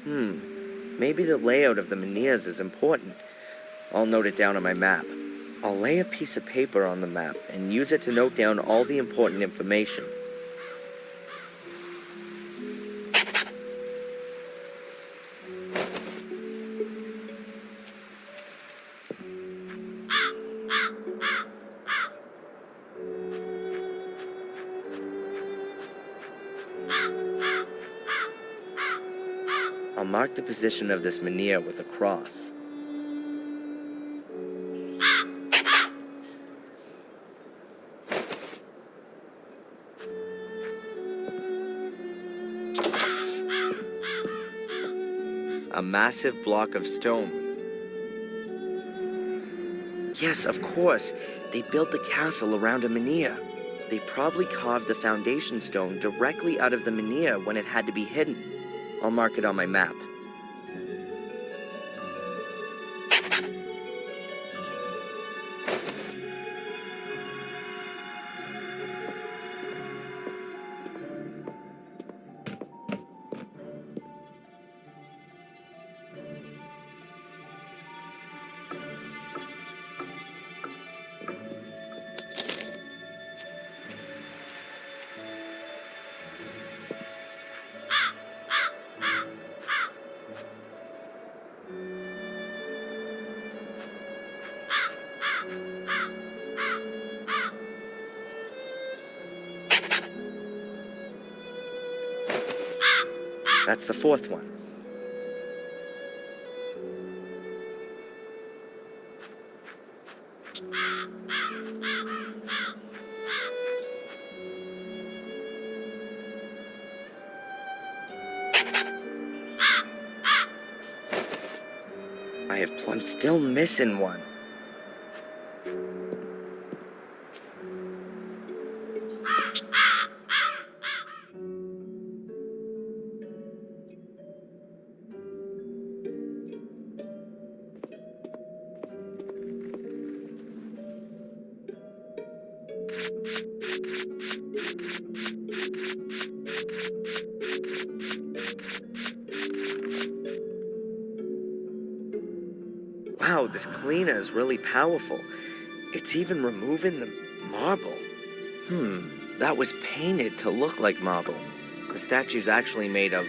Maybe the layout of the Menhirs is important. I'll note it down on my map. I'll lay a piece of paper on the map and use it to note down all the important information. I'll mark the position of this menhir with a cross. A massive block of stone. Yes, of course. They built the castle around a menhir. They probably carved the foundation stone directly out of the menhir when it had to be hidden. I'll mark it on my map. That's the fourth one. I'm still missing one. Wow, this cleaner is really powerful. It's even removing the marble. That was painted to look like marble. The statue's actually made of,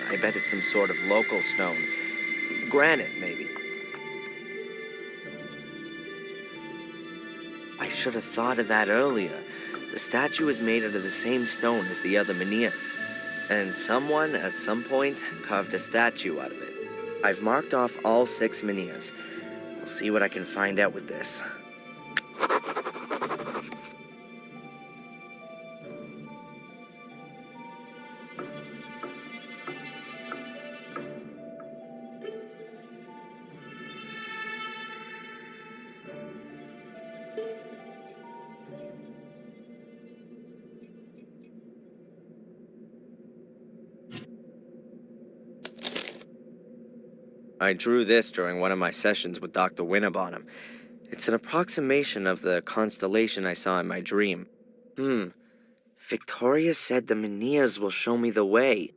I bet it's some sort of local stone. Granite, maybe. I should have thought of that earlier. The statue is made out of the same stone as the other menhirs. And someone, at some point, carved a statue out of it. I've marked off all 6 menhirs. We'll see what I can find out with this. I drew this during one of my sessions with Dr. Winterbottom. It's an approximation of the constellation I saw in my dream. Victoria said the Menhirs will show me the way.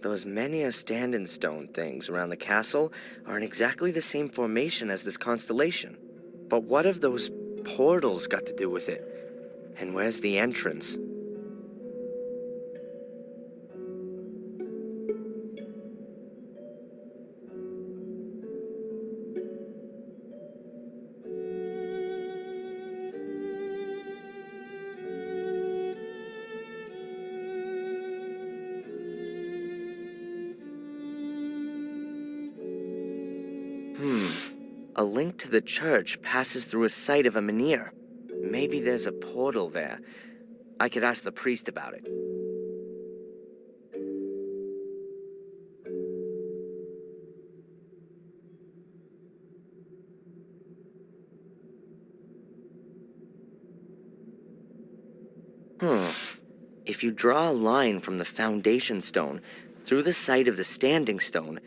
Those menhir standing stone things around the castle are in exactly the same formation as this constellation. But what have those portals got to do with it? And where's the entrance? A link to the church passes through a site of a menhir. Maybe there's a portal there. I could ask the priest about it. If you draw a line from the foundation stone through the site of the standing stone,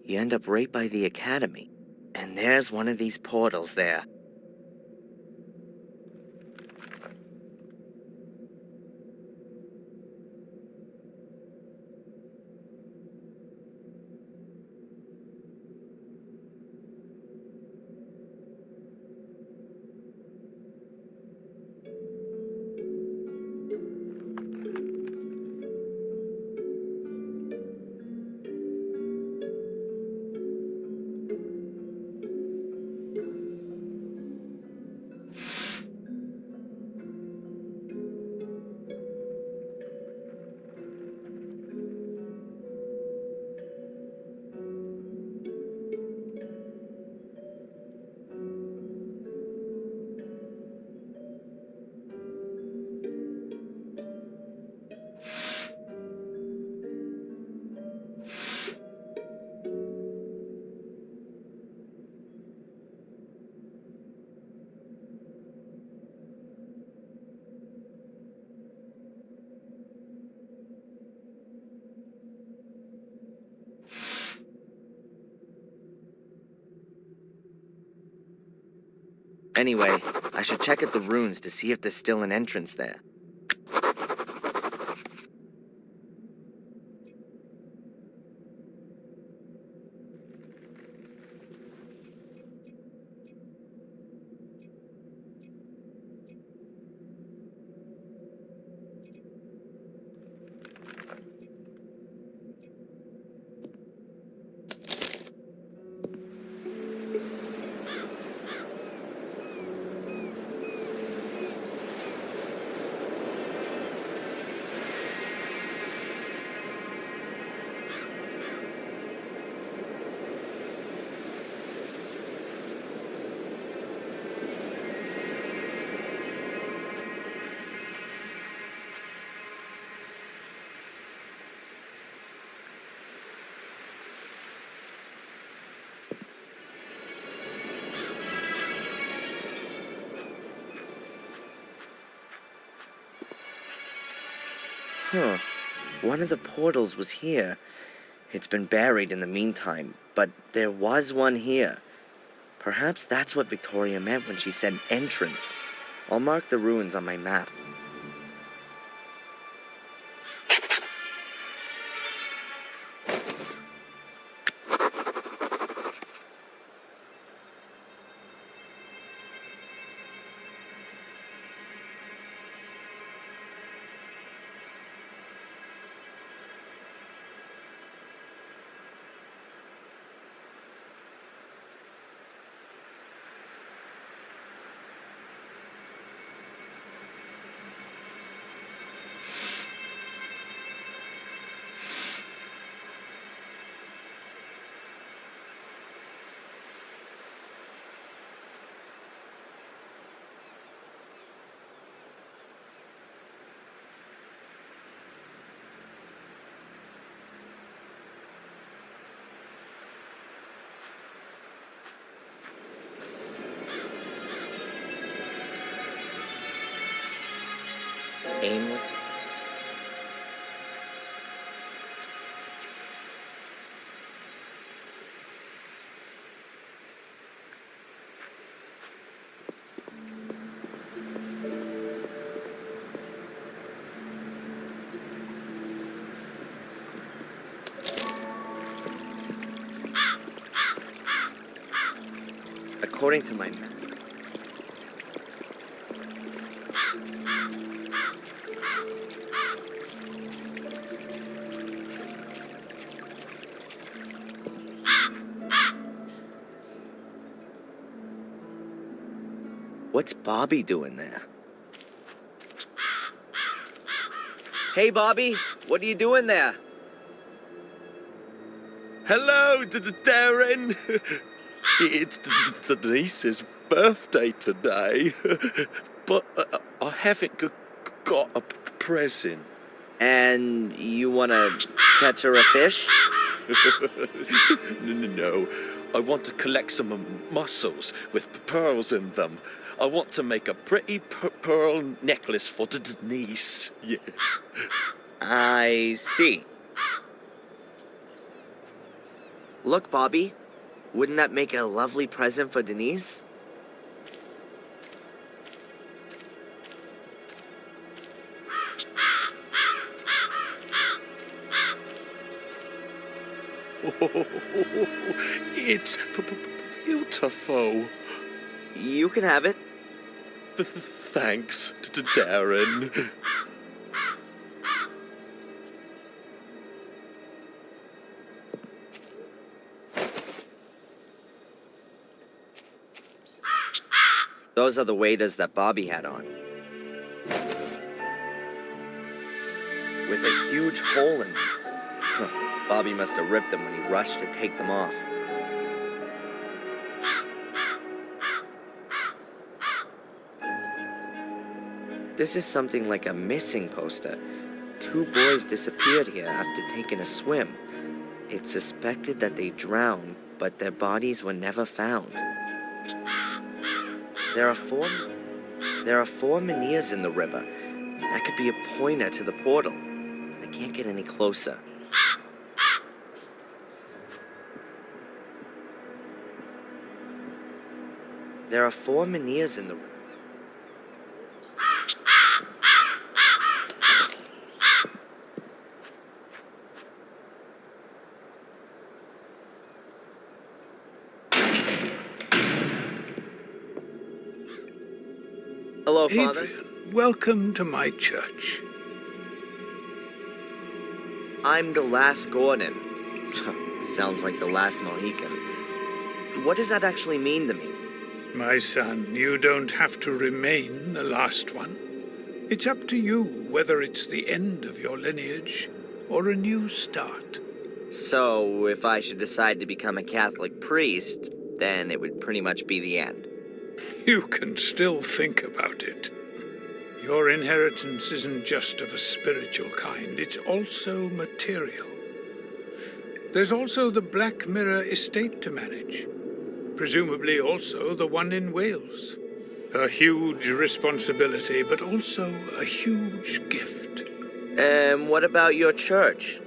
you end up right by the academy. And there's one of these portals there. Anyway, I should check at the ruins to see if there's still an entrance there. One of the portals was here. It's been buried in the meantime, but there was one here. Perhaps that's what Victoria meant when she said entrance. I'll mark the ruins on my map. Aimless. According to my map. What's Bobby doing there? Hey, Bobby, what are you doing there? Hello, Darren. It's Denise's birthday today, but I haven't got a present. And you want to catch her a fish? No. I want to collect some mussels with pearls in them. I want to make a pretty pearl necklace for Denise. Yeah. I see. Look, Bobby. Wouldn't that make a lovely present for Denise? Oh, it's beautiful. You can have it. Thanks, Darren. Those are the waders that Bobby had on. With a huge hole in them. Bobby must have ripped them when he rushed to take them off. This is something like a missing poster. 2 boys disappeared here after taking a swim. It's suspected that they drowned, but their bodies were never found. There are four Menhirs in the river. That could be a pointer to the portal. I can't get any closer. There are 4 Menhirs in the river. Hello, Father. Adrian, welcome to my church. I'm the last Gordon. Sounds like the last Mohican. What does that actually mean to me? My son, you don't have to remain the last one. It's up to you whether it's the end of your lineage or a new start. So, if I should decide to become a Catholic priest, then it would pretty much be the end. You can still think about it. Your inheritance isn't just of a spiritual kind, it's also material. There's also the Black Mirror estate to manage. Presumably also the one in Wales. A huge responsibility, but also a huge gift. What about your church?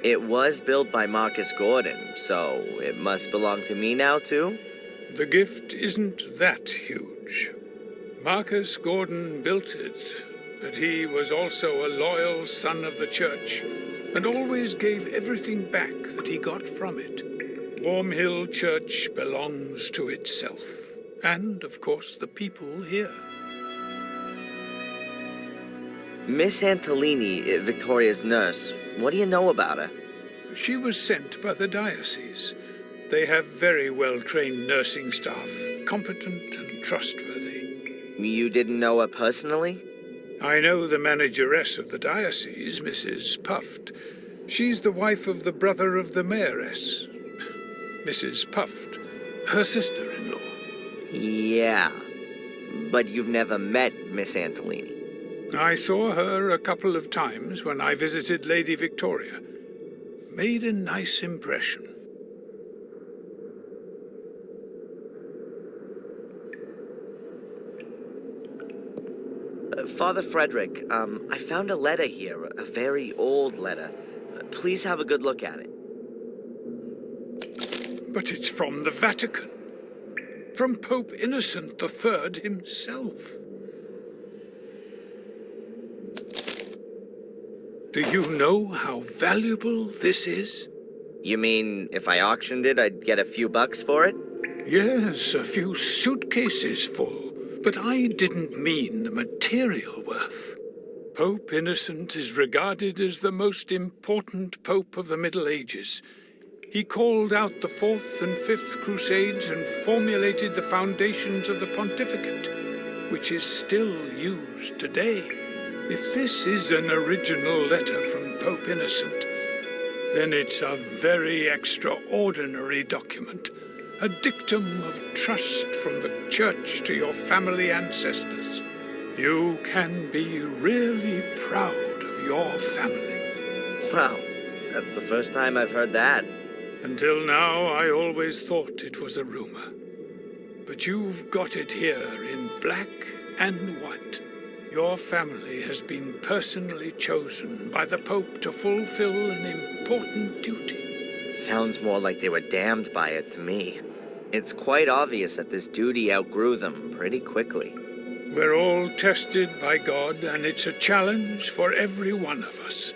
It was built by Marcus Gordon, so it must belong to me now, too? The gift isn't that huge. Marcus Gordon built it, but he was also a loyal son of the church, and always gave everything back that he got from it. Wormhill Church belongs to itself, and, of course, the people here. Miss Antolini, Victoria's nurse, what do you know about her? She was sent by the diocese. They have very well-trained nursing staff, competent and trustworthy. You didn't know her personally? I know the manageress of the diocese, Mrs. Puft. She's the wife of the brother of the mayoress, Mrs. Puft, her sister-in-law. Yeah, but you've never met Miss Antolini. I saw her a couple of times when I visited Lady Victoria. Made a nice impression. Father Frederick, I found a letter here, a very old letter. Please have a good look at it. But it's from the Vatican. From Pope Innocent III himself. Do you know how valuable this is? You mean if I auctioned it, I'd get a few bucks for it? Yes, a few suitcases full. But I didn't mean the material worth. Pope Innocent is regarded as the most important pope of the Middle Ages. He called out the 4th and 5th Crusades and formulated the foundations of the pontificate, which is still used today. If this is an original letter from Pope Innocent, then it's a very extraordinary document, a dictum of trust from the church to your family ancestors. You can be really proud of your family. Wow, that's the first time I've heard that. Until now, I always thought it was a rumor. But you've got it here in black and white. Your family has been personally chosen by the Pope to fulfill an important duty. Sounds more like they were damned by it to me. It's quite obvious that this duty outgrew them pretty quickly. We're all tested by God, and it's a challenge for every one of us.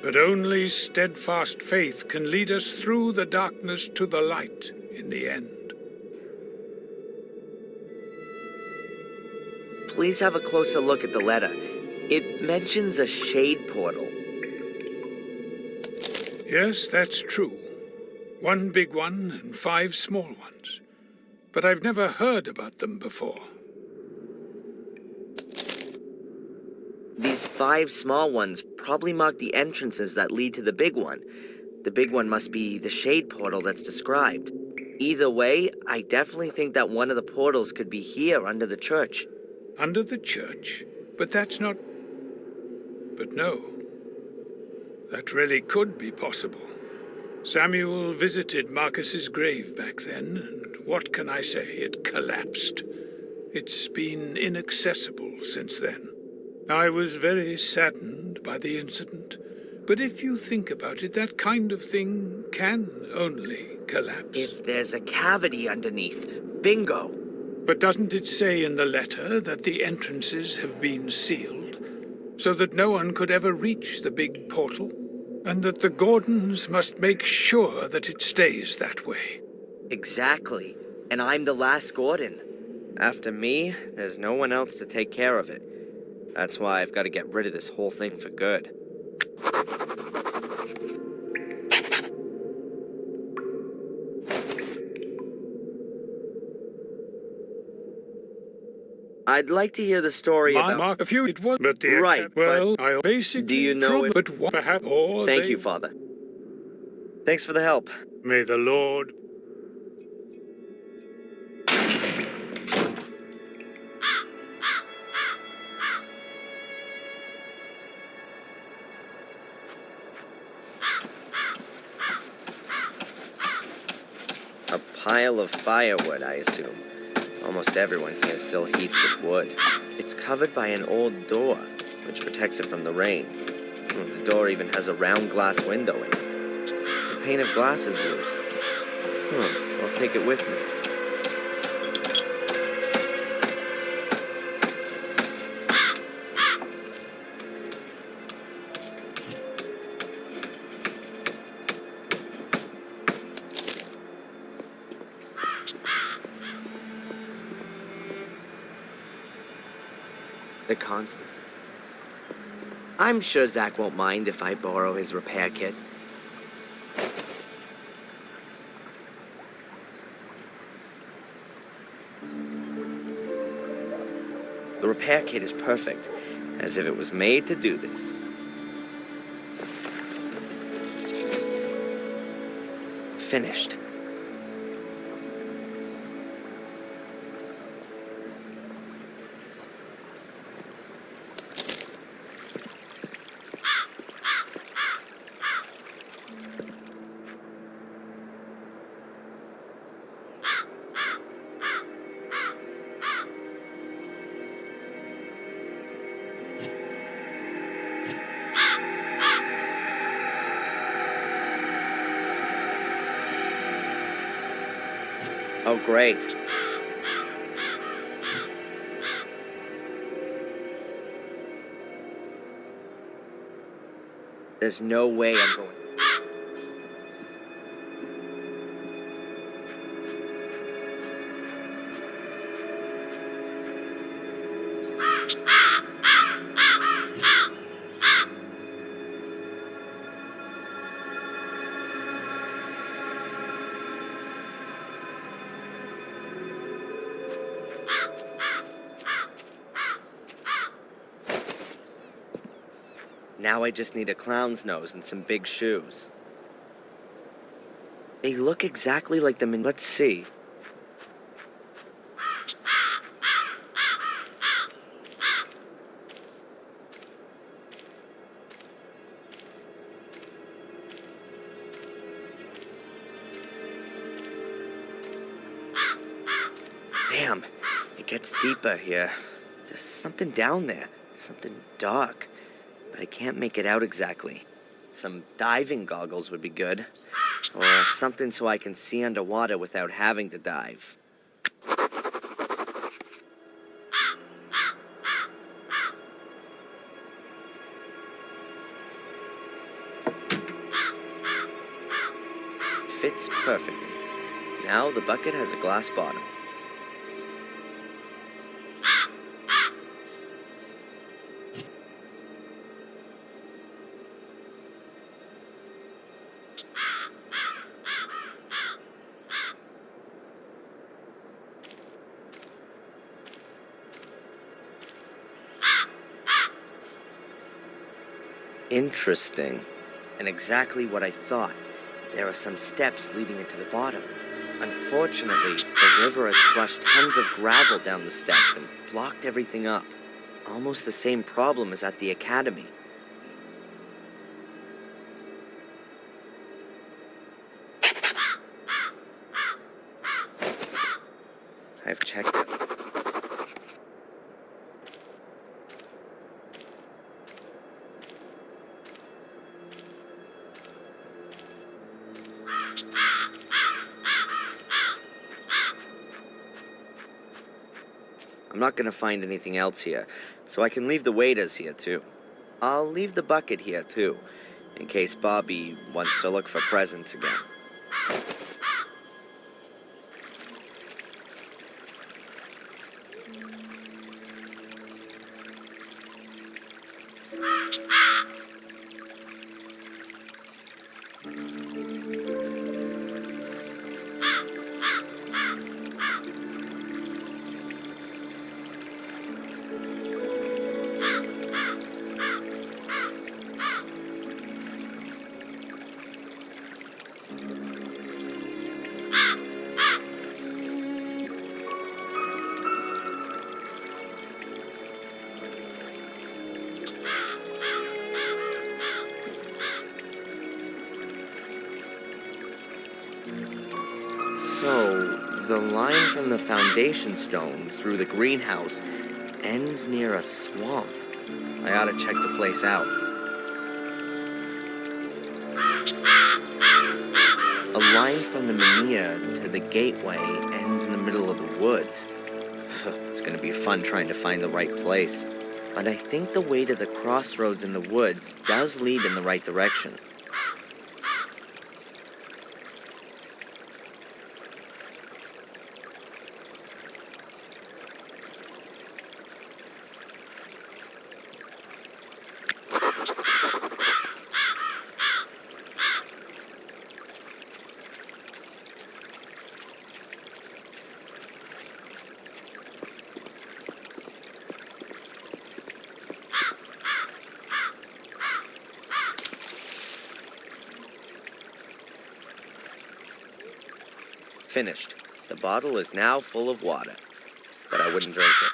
But only steadfast faith can lead us through the darkness to the light in the end. Please have a closer look at the letter. It mentions a shade portal. Yes, that's true. One big one and 5 small ones. But I've never heard about them before. These 5 small ones probably mark the entrances that lead to the big one. The big one must be the shade portal that's described. Either way, I definitely think that one of the portals could be here under the church. Under the church? But that's not... But no. That really could be possible. Samuel visited Marcus's grave back then, and what can I say? It collapsed. It's been inaccessible since then. I was very saddened by the incident, but if you think about it, that kind of thing can only collapse. If there's a cavity underneath, bingo! But doesn't it say in the letter that the entrances have been sealed, so that no one could ever reach the big portal? And that the Gordons must make sure that it stays that way. Exactly. And I'm the last Gordon. After me, there's no one else to take care of it. That's why I've got to get rid of this whole thing for good. I'd like to hear the story about... Mark, a few it was, but the... Right, well, I basically... do you know if... But what, perhaps... Or Thank they... you, Father. Thanks for the help. May the Lord... A pile of firewood, I assume. Almost everyone here still heats with wood. It's covered by an old door, which protects it from the rain. The door even has a round glass window in it. The pane of glass is loose. I'll take it with me. The constant. I'm sure Zach won't mind if I borrow his repair kit. The repair kit is perfect, as if it was made to do this. Finished. Oh, great. There's no way I'm going. Now I just need a clown's nose and some big shoes. They look exactly like them in... Let's see. It gets deeper here. There's something down there, something dark, but I can't make it out exactly. Some diving goggles would be good, or something so I can see underwater without having to dive. Fits perfectly. Now the bucket has a glass bottom. Interesting. And exactly what I thought. There are some steps leading into the bottom. Unfortunately, the river has flushed tons of gravel down the steps and blocked everything up. Almost the same problem as at the academy. I've checked it. I'm not gonna find anything else here, so I can leave the waders here too. I'll leave the bucket here too, in case Bobby wants to look for presents again. So, the line from the foundation stone through the greenhouse ends near a swamp. I ought to check the place out. A line from the Menhir to the gateway ends in the middle of the woods. It's gonna be fun trying to find the right place. But I think the way to the crossroads in the woods does lead in the right direction. Finished. The bottle is now full of water, but I wouldn't drink it.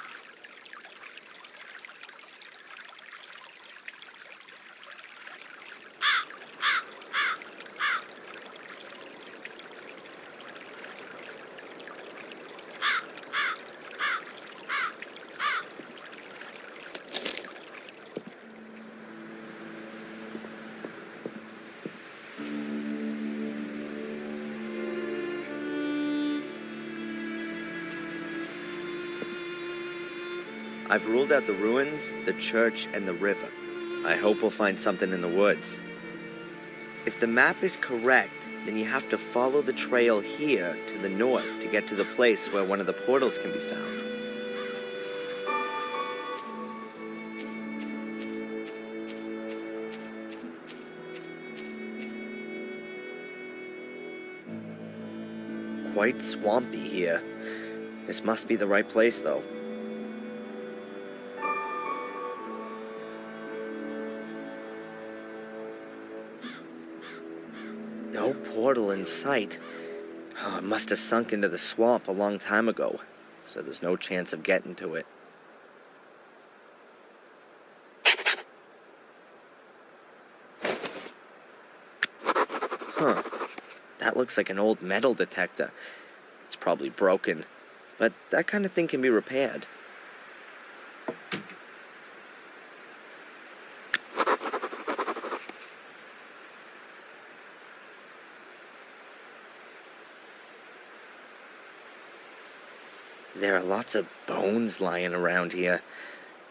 I've ruled out the ruins, the church, and the river. I hope we'll find something in the woods. If the map is correct, then you have to follow the trail here to the north to get to the place where one of the portals can be found. Quite swampy here. This must be the right place, though. No portal in sight. Oh, it must have sunk into the swamp a long time ago, so there's no chance of getting to it. Huh. That looks like an old metal detector. It's probably broken, but that kind of thing can be repaired. There are lots of bones lying around here.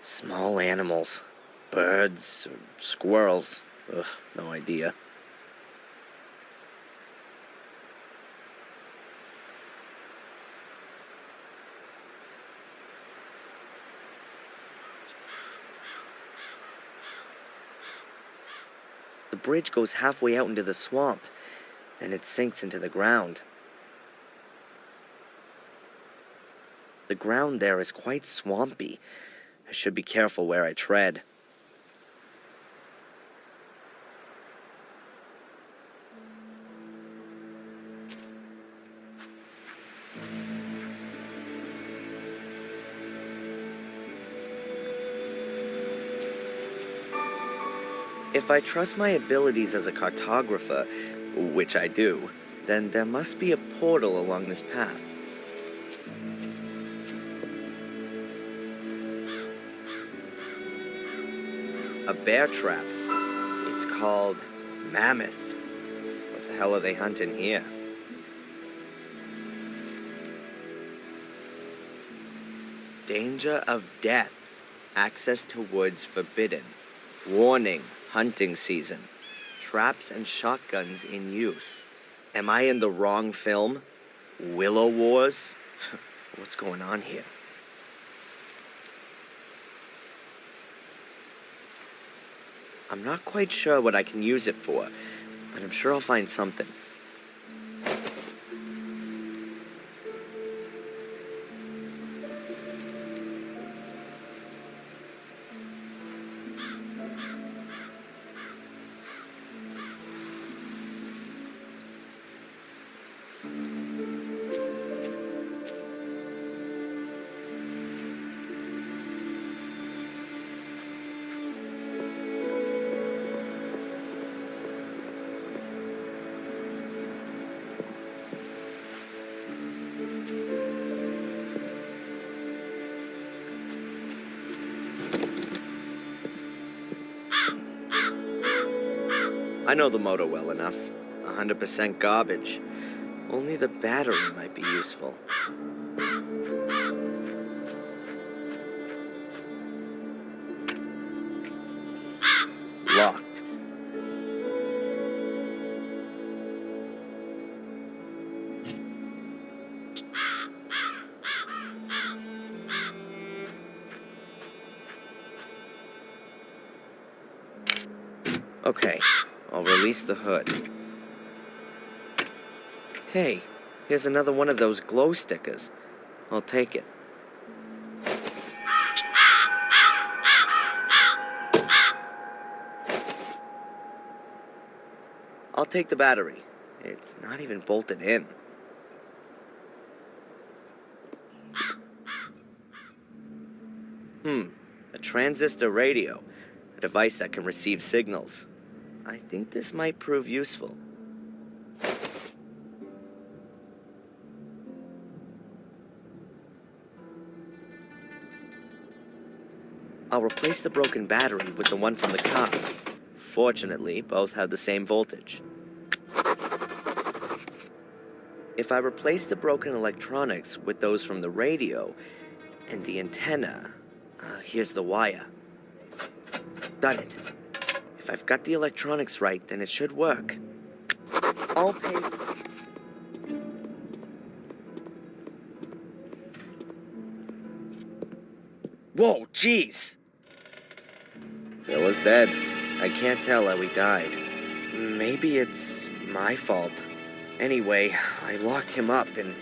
Small animals. Birds, or squirrels. Ugh, no idea. The bridge goes halfway out into the swamp, then it sinks into the ground. The ground there is quite swampy. I should be careful where I tread. If I trust my abilities as a cartographer, which I do, then there must be a portal along this path. A bear trap. It's called Mammoth. What the hell are they hunting here? Danger of death. Access to woods forbidden. Warning, hunting season. Traps and shotguns in use. Am I in the wrong film? Willow Wars? What's going on here? I'm not quite sure what I can use it for, but I'm sure I'll find something. I know the motor well enough. 100% garbage. Only the battery might be useful. Locked. Okay, I'll release the hood. Hey, here's another one of those glow stickers. I'll take it. I'll take the battery. It's not even bolted in. A transistor radio. A device that can receive signals. I think this might prove useful. I'll replace the broken battery with the one from the car. Fortunately, both have the same voltage. If I replace the broken electronics with those from the radio and the antenna, here's the wire. Done it. If I've got the electronics right, then it should work. I'll pay. Whoa, jeez! Phil is dead. I can't tell how he died. Maybe it's my fault. Anyway, I locked him up and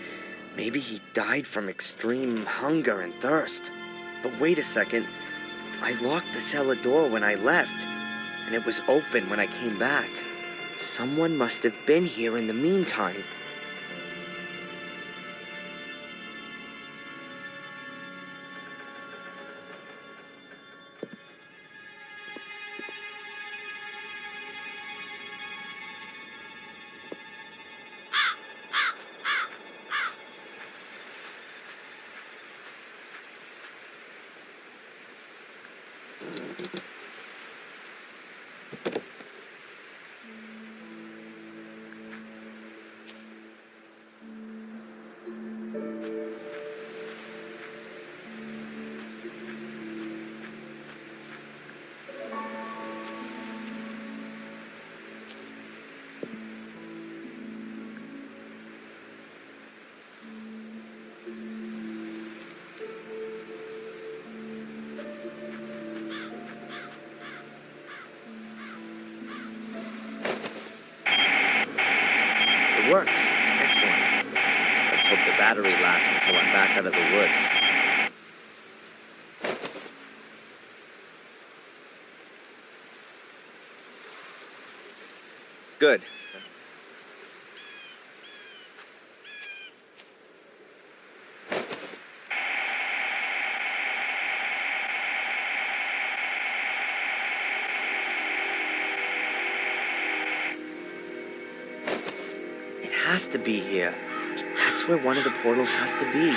maybe he died from extreme hunger and thirst. But wait a second. I locked the cellar door when I left, and it was open when I came back. Someone must have been here in the meantime. works. Excellent. Let's hope the battery lasts until I'm back out of the woods. Good. It has to be here. That's where one of the portals has to be.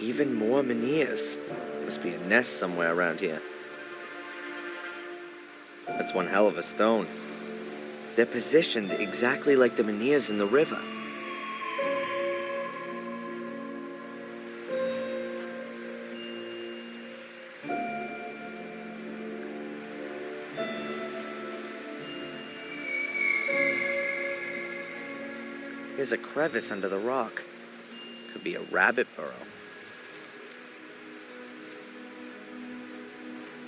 Even more Menhirs. Must be a nest somewhere around here. That's one hell of a stone. They're positioned exactly like the Menhirs in the river. Here's a crevice under the rock. Could be a rabbit burrow.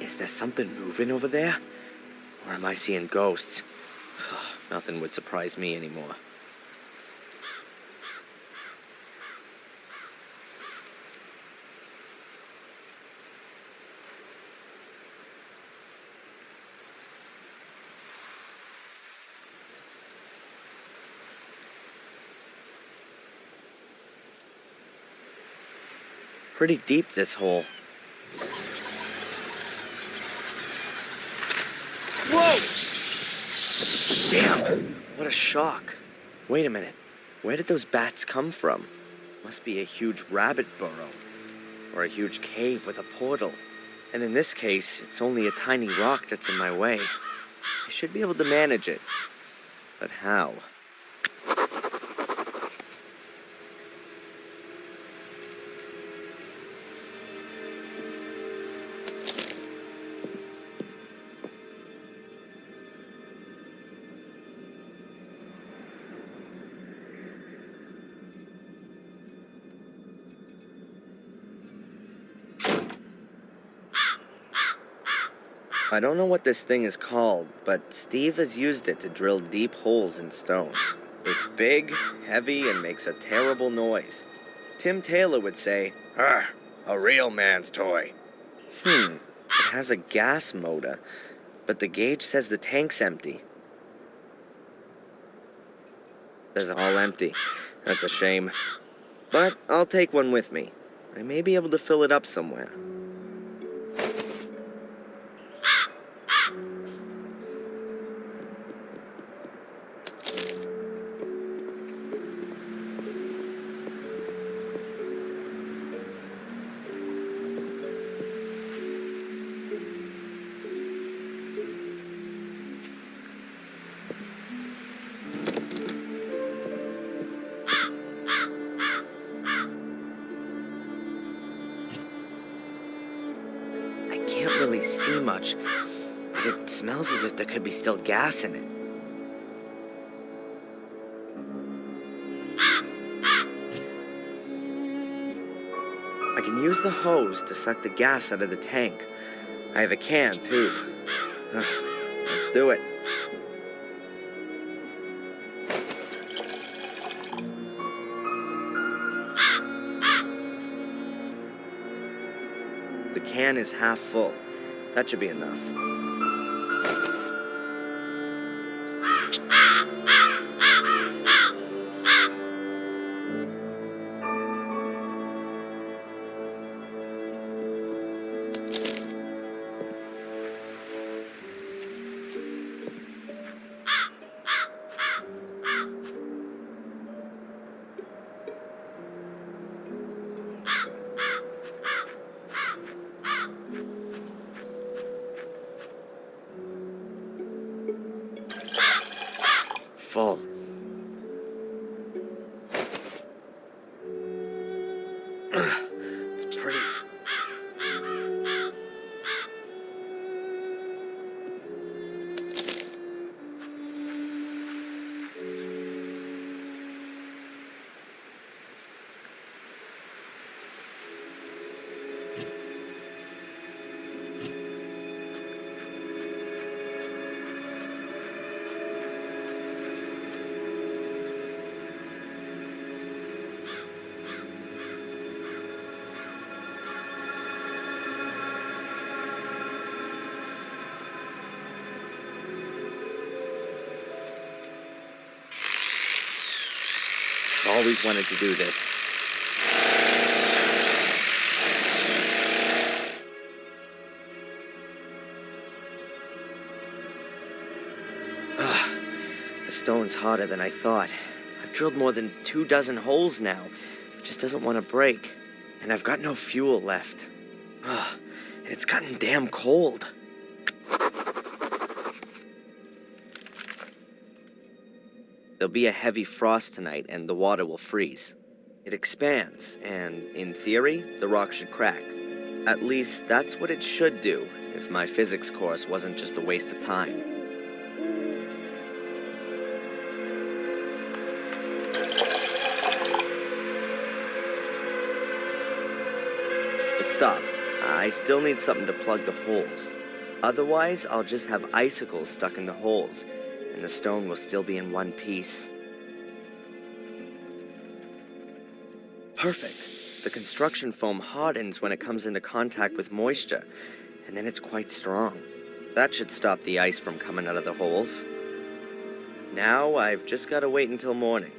Is there something moving over there? Or am I seeing ghosts? Nothing would surprise me anymore. Pretty deep, this hole. Whoa! Damn, what a shock. Wait a minute. Where did those bats come from? Must be a huge rabbit burrow. Or a huge cave with a portal. And in this case, it's only a tiny rock that's in my way. I should be able to manage it. But how? I don't know what this thing is called, but Steve has used it to drill deep holes in stone. It's big, heavy, and makes a terrible noise. Tim Taylor would say, a real man's toy. It has a gas motor, but the gauge says the tank's empty. It's all empty. That's a shame. But I'll take one with me. I may be able to fill it up somewhere. Can't really see much, but it smells as if there could be still gas in it. I can use the hose to suck the gas out of the tank. I have a can, too. Let's do it. The can is half full. That should be enough. Always wanted to do this. The stone's harder than I thought. I've drilled more than 24 holes now. It just doesn't want to break. And I've got no fuel left. And it's gotten damn cold. There'll be a heavy frost tonight and the water will freeze. It expands, and in theory, the rock should crack. At least that's what it should do if my physics course wasn't just a waste of time. But stop. I still need something to plug the holes. Otherwise, I'll just have icicles stuck in the holes, and the stone will still be in one piece. Perfect. The construction foam hardens when it comes into contact with moisture, and then it's quite strong. That should stop the ice from coming out of the holes. Now I've just got to wait until morning.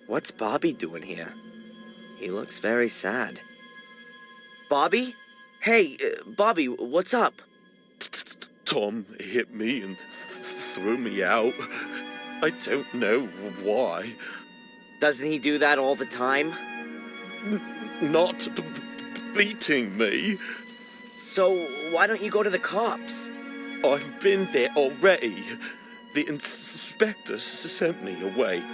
What's Bobby doing here? He looks very sad. Bobby? Hey, Bobby, what's up? Tom hit me and threw me out. I don't know why. Doesn't he do that all the time? Not beating me. So why don't you go to the cops? I've been there already. The inspector sent me away.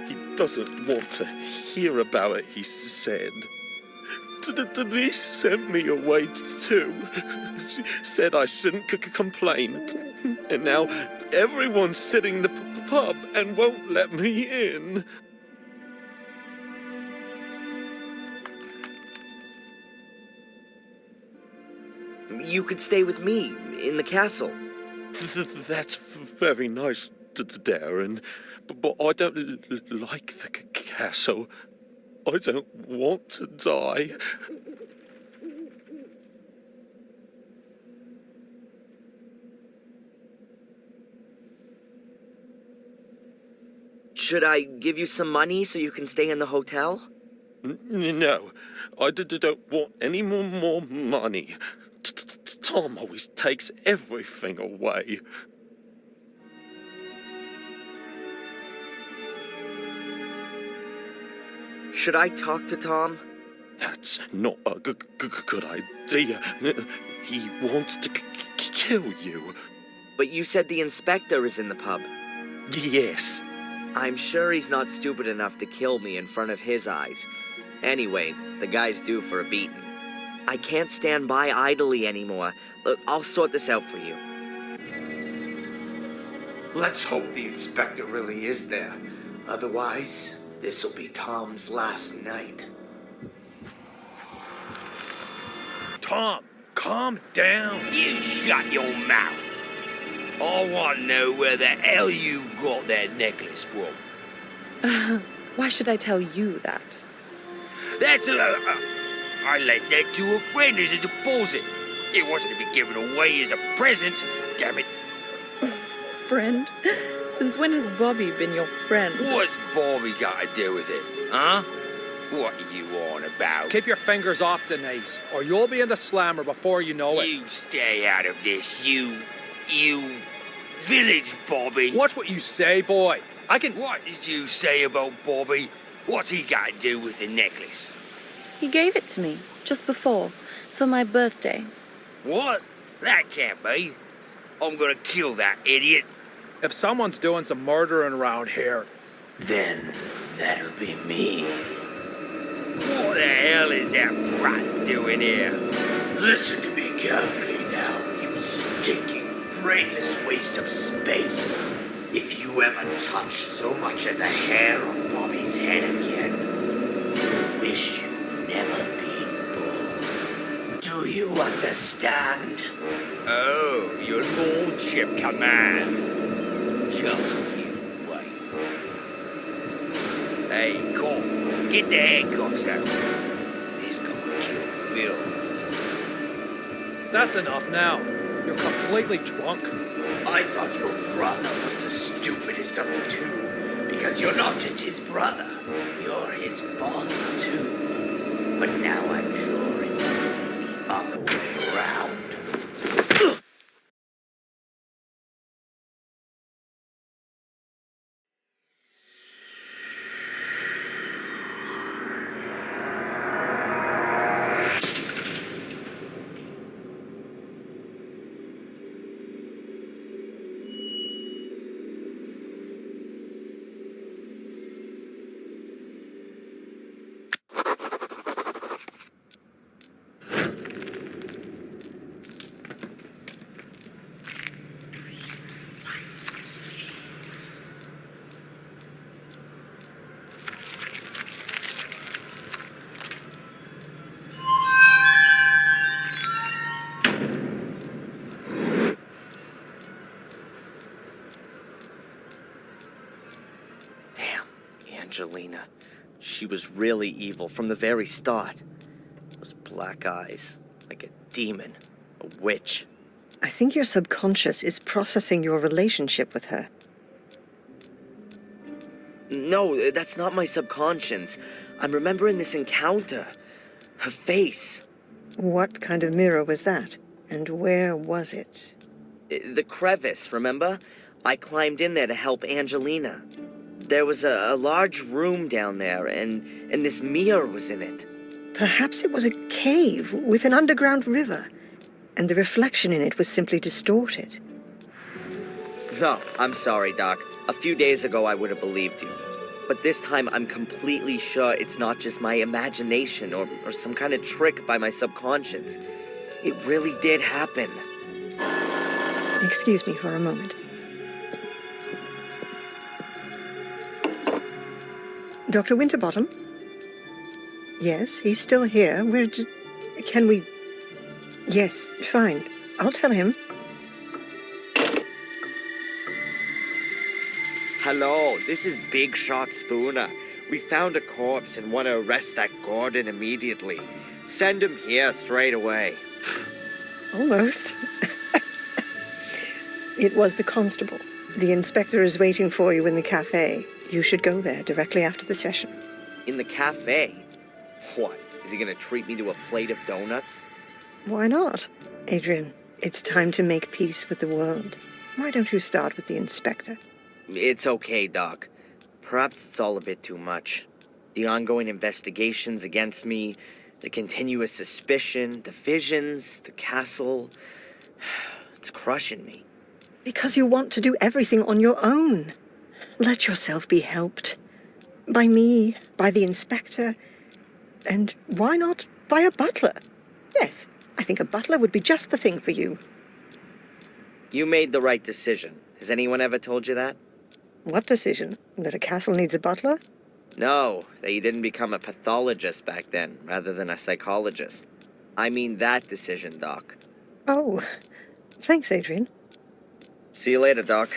He doesn't want to hear about it, he said. Denise sent me away too. She said I shouldn't complain. And now everyone's sitting in the pub and won't let me in. You could stay with me in the castle. That's very nice, Darren. But I don't like the castle. I don't want to die. Should I give you some money so you can stay in the hotel? No, I don't want any more money. Tom always takes everything away. Should I talk to Tom? That's not a good idea. He wants to kill you. But you said the inspector is in the pub. Yes. I'm sure he's not stupid enough to kill me in front of his eyes. Anyway, the guy's due for a beating. I can't stand by idly anymore. Look, I'll sort this out for you. Let's hope the inspector really is there. Otherwise, this'll be Tom's last night. Tom, calm down. You shut your mouth. I want to know where the hell you got that necklace from. Why should I tell you that? That's I lent that to a friend as a deposit. It wasn't to be given away as a present. Damn it. Friend? Since when has Bobby been your friend? What's Bobby got to do with it, huh? What are you on about? Keep your fingers off Denise, or you'll be in the slammer before you know it. You stay out of this, you village Bobby. Watch what you say, boy. What did you say about Bobby? What's he got to do with the necklace? He gave it to me, just before, for my birthday. What? That can't be. I'm gonna kill that idiot. If someone's doing some murdering around here... Then that'll be me. What the hell is that brat doing here? Listen to me carefully now, you stinking, brainless waste of space. If you ever touch so much as a hair on Bobby's head again, you'll wish you'd never been born. Do you understand? Oh, your lordship commands. Just you wait. Hey, Cole, get the handcuffs out. This gonna kill Phil. That's enough now. You're completely drunk. I thought your brother was the stupidest of the two, because you're not just his brother, you're his father too. But now I'm sure it must be the other way around. Damn, Angelina. She was really evil from the very start. Those black eyes, like a demon, a witch. I think your subconscious is processing your relationship with her. No, that's not my subconscious. I'm remembering this encounter. Her face. What kind of mirror was that? And where was it? The crevice, remember? I climbed in there to help Angelina. There was a large room down there, and this mirror was in it. Perhaps it was a cave with an underground river, and the reflection in it was simply distorted. No, I'm sorry, Doc. A few days ago I would have believed you. But this time I'm completely sure it's not just my imagination or some kind of trick by my subconscious. It really did happen. Excuse me for a moment. Dr. Winterbottom? Yes, he's still here. Can we... Yes, fine. I'll tell him. Hello, this is Big Shot Spooner. We found a corpse and want to arrest that Gordon immediately. Send him here straight away. Almost. It was the constable. The inspector is waiting for you in the cafe. You should go there directly after the session. In the cafe? What? Is he gonna treat me to a plate of donuts? Why not? Adrian, it's time to make peace with the world. Why don't you start with the inspector? It's okay, Doc. Perhaps it's all a bit too much. The ongoing investigations against me, the continuous suspicion, the visions, the castle. It's crushing me. Because you want to do everything on your own. Let yourself be helped. By me, by the inspector, and why not by a butler? Yes, I think a butler would be just the thing for you. You made the right decision. Has anyone ever told you that? What decision? That a castle needs a butler? No, that you didn't become a pathologist back then, rather than a psychologist. I mean that decision, Doc. Oh, thanks, Adrian. See you later, Doc.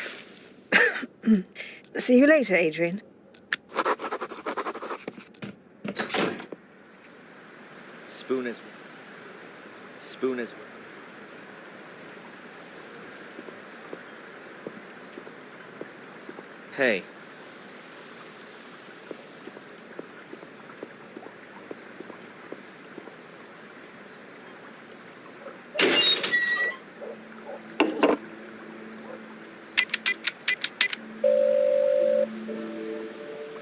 See you later, Adrian. Spooners. Hey.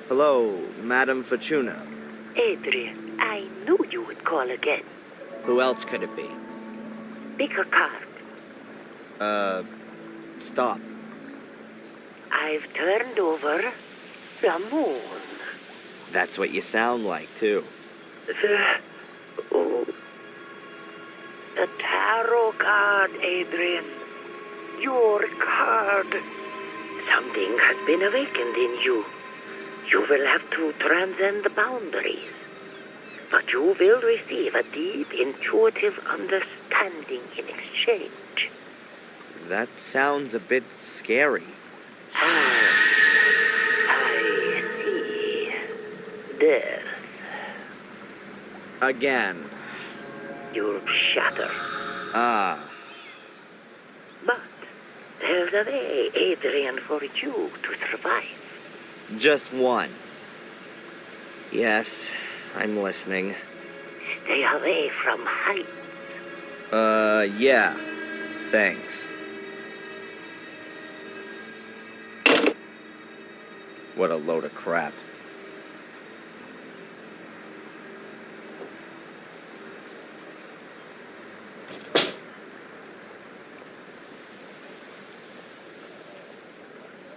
Hello, Madame Fortuna. Adrian, I knew you would call again. Who else could it be? Pick a card. Stop. I've turned over the moon. That's what you sound like, too. The tarot card, Adrian. Your card. Something has been awakened in you. You will have to transcend the boundaries. But you will receive a deep, intuitive understanding in exchange. That sounds a bit scary. I see. death. Again. You'll shatter. Ah. But there's a way, Adrian, for you to survive. Just one. Yes, I'm listening. Stay away from heights. Yeah. Thanks. What a load of crap.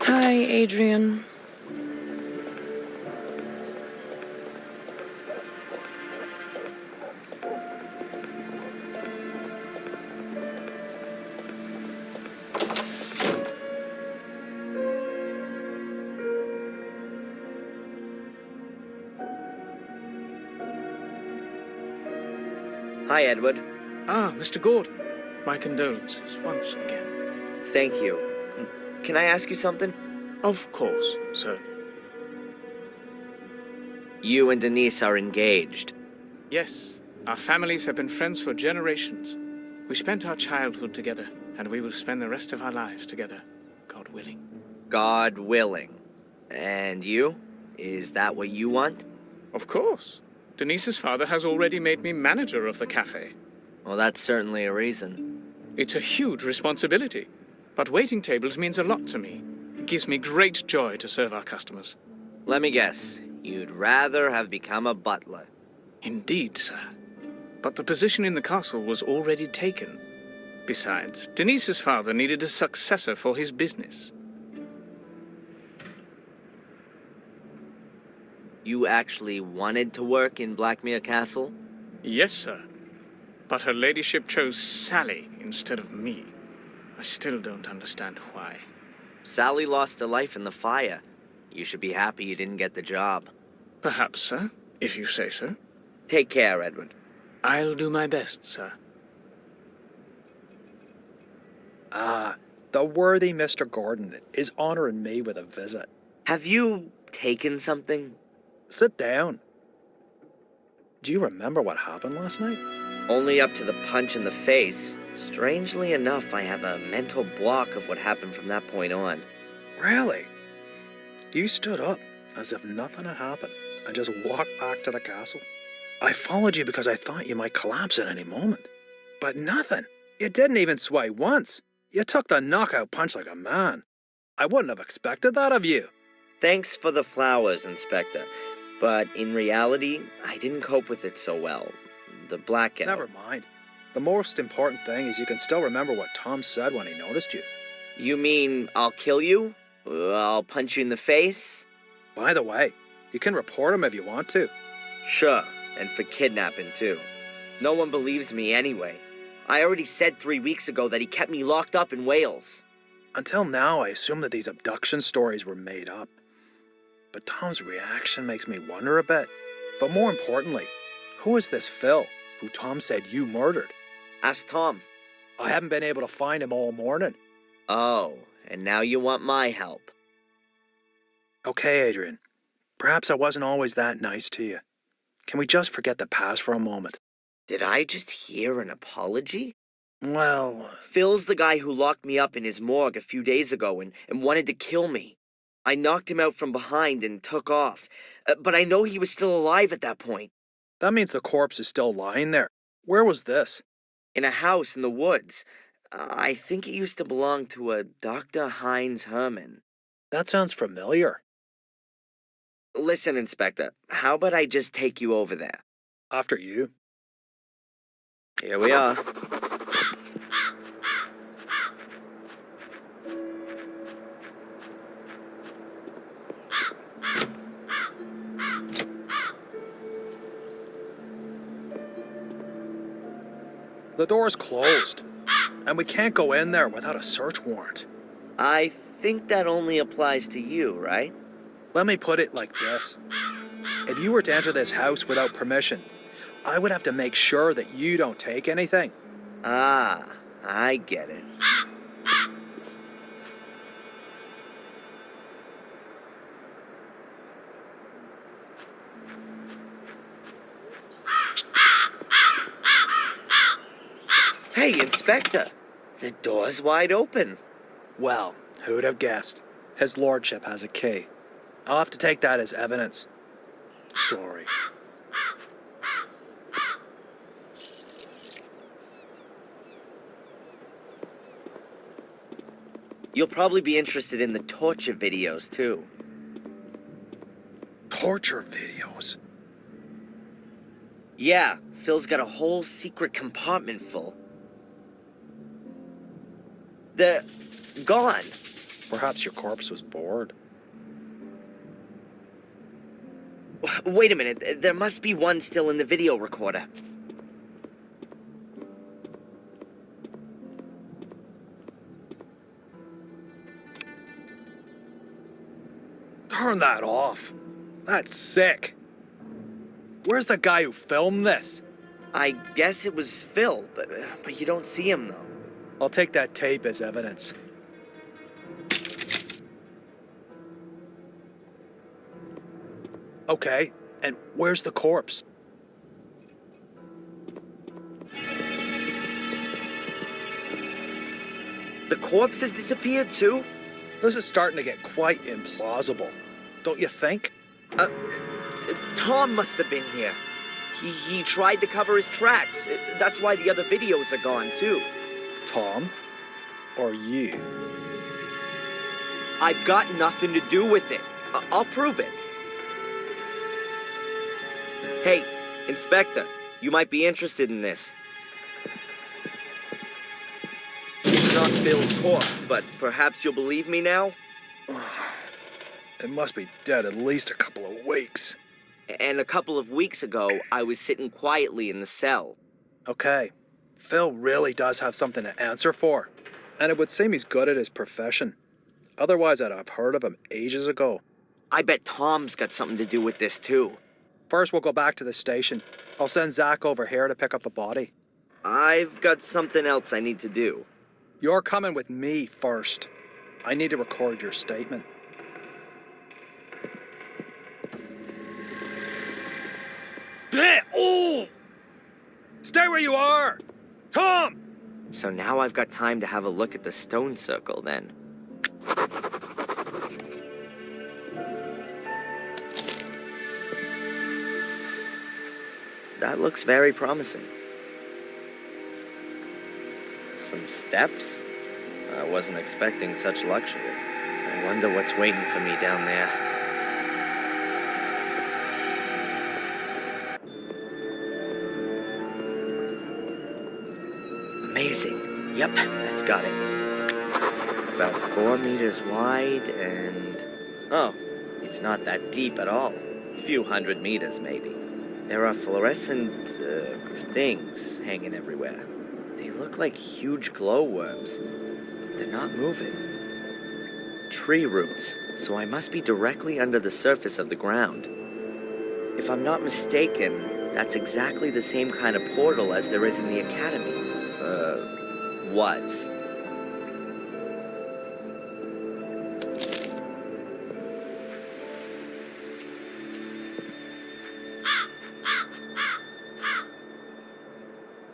Hi, Adrian. Hi, Edward. Ah, Mr. Gordon. My condolences once again. Thank you. Can I ask you something? Of course, sir. You and Denise are engaged. Yes, our families have been friends for generations. We spent our childhood together, and we will spend the rest of our lives together, God willing. God willing. And you? Is that what you want? Of course. Denise's father has already made me manager of the cafe. Well, that's certainly a reason. It's a huge responsibility, but waiting tables means a lot to me. It gives me great joy to serve our customers. Let me guess. You'd rather have become a butler. Indeed, sir. But the position in the castle was already taken. Besides, Denise's father needed a successor for his business. You actually wanted to work in Blackmere Castle? Yes, sir. But her ladyship chose Sally instead of me. I still don't understand why. Sally lost her life in the fire. You should be happy you didn't get the job. Perhaps, sir, if you say so. Take care, Edward. I'll do my best, sir. The worthy Mr. Gordon is honoring me with a visit. Have you taken something? Sit down. Do you remember what happened last night? Only up to the punch in the face. Strangely enough, I have a mental block of what happened from that point on. Really? You stood up as if nothing had happened and just walked back to the castle. I followed you because I thought you might collapse at any moment. But nothing. You didn't even sway once. You took the knockout punch like a man. I wouldn't have expected that of you. Thanks for the flowers, Inspector. But in reality, I didn't cope with it so well. The blackout. Never mind. The most important thing is you can still remember what Tom said when he noticed you. You mean I'll kill you? I'll punch you in the face? By the way, you can report him if you want to. Sure, and for kidnapping too. No one believes me anyway. I already said 3 weeks ago that he kept me locked up in Wales. Until now, I assumed that these abduction stories were made up. But Tom's reaction makes me wonder a bit. But more importantly, who is this Phil, who Tom said you murdered? Ask Tom. I haven't been able to find him all morning. Oh, and now you want my help. Okay, Adrian. Perhaps I wasn't always that nice to you. Can we just forget the past for a moment? Did I just hear an apology? Well, Phil's the guy who locked me up in his morgue a few days ago and wanted to kill me. I knocked him out from behind and took off. But I know he was still alive at that point. that means the corpse is still lying there. Where was this? In a house in the woods. I think it used to belong to a Dr. Heinz Herman. That sounds familiar. Listen, Inspector, how about I just take you over there? After you. Here we are. The door's closed, and we can't go in there without a search warrant. I think that only applies to you, right? Let me put it like this. If you were to enter this house without permission, I would have to make sure that you don't take anything. Ah, I get it. Hey, Inspector! The door's wide open. Well, who'd have guessed? His lordship has a key. I'll have to take that as evidence. Sorry. You'll probably be interested in the torture videos, too. Torture videos? Yeah, Phil's got a whole secret compartment full. They're gone. Perhaps your corpse was bored. Wait a minute, there must be one still in the video recorder. Turn that off. That's sick. Where's the guy who filmed this? I guess it was Phil, but you don't see him, though. I'll take that tape as evidence. Okay, and where's the corpse? The corpse has disappeared, too? This is starting to get quite implausible, don't you think? Tom must have been here. He tried to cover his tracks. That's why the other videos are gone, too. Tom? Or you? I've got nothing to do with it. I'll prove it. Hey, Inspector, you might be interested in this. It's not Phil's corpse, but perhaps you'll believe me now? It must be dead at least a couple of weeks. And a couple of weeks ago, I was sitting quietly in the cell. Okay, Phil really does have something to answer for. And it would seem he's good at his profession. Otherwise, I'd have heard of him ages ago. I bet Tom's got something to do with this, too. First, we'll go back to the station. I'll send Zach over here to pick up the body. I've got something else I need to do. You're coming with me first. I need to record your statement. Oh! Stay where you are! Tom! So now I've got time to have a look at the stone circle, then. That looks very promising. Some steps? I wasn't expecting such luxury. I wonder what's waiting for me down there. Amazing. Yep, that's got it. About 4 meters wide and... Oh, it's not that deep at all. A few 100 meters, maybe. There are fluorescent, things hanging everywhere. They look like huge glowworms, but they're not moving. Tree roots, so I must be directly under the surface of the ground. If I'm not mistaken, that's exactly the same kind of portal as there is in the academy. Was.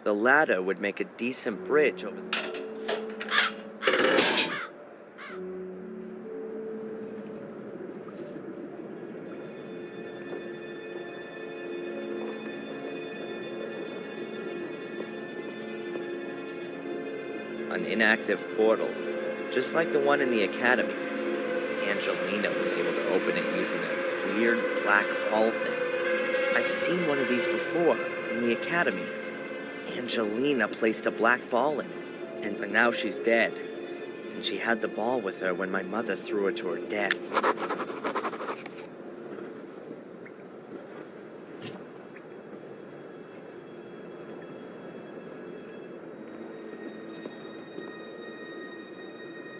The ladder would make a decent bridge over there. An inactive portal, just like the one in the academy. Angelina was able to open it using a weird black ball thing. I've seen one of these before, in the academy. Angelina placed a black ball in it, but now she's dead. And she had the ball with her when my mother threw her to her death.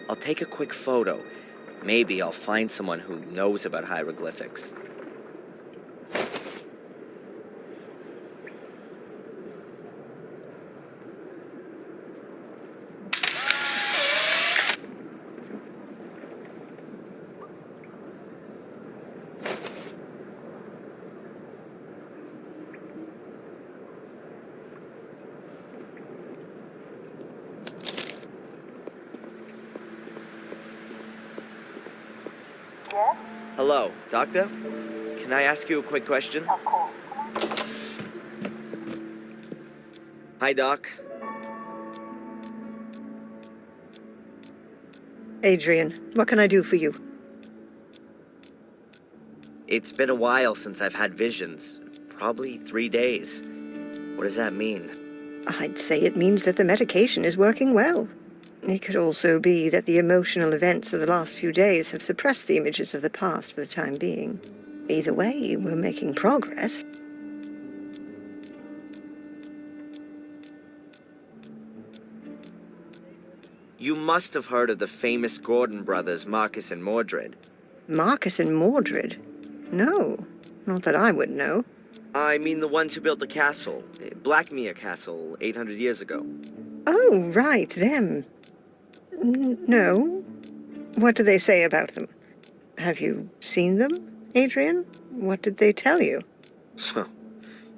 I'll take a quick photo. Maybe I'll find someone who knows about hieroglyphics. Hello, Doctor? Can I ask you a quick question? Of course. Hi, Doc. Adrian, what can I do for you? It's been a while since I've had visions. Probably 3 days. What does that mean? I'd say it means that the medication is working well. It could also be that the emotional events of the last few days have suppressed the images of the past for the time being. Either way, we're making progress. You must have heard of the famous Gordon brothers, Marcus and Mordred. Marcus and Mordred? No, not that I would know. I mean the ones who built the castle, Blackmere Castle, 800 years ago. Oh, right, them. No. What do they say about them? Have you seen them, Adrian? What did they tell you?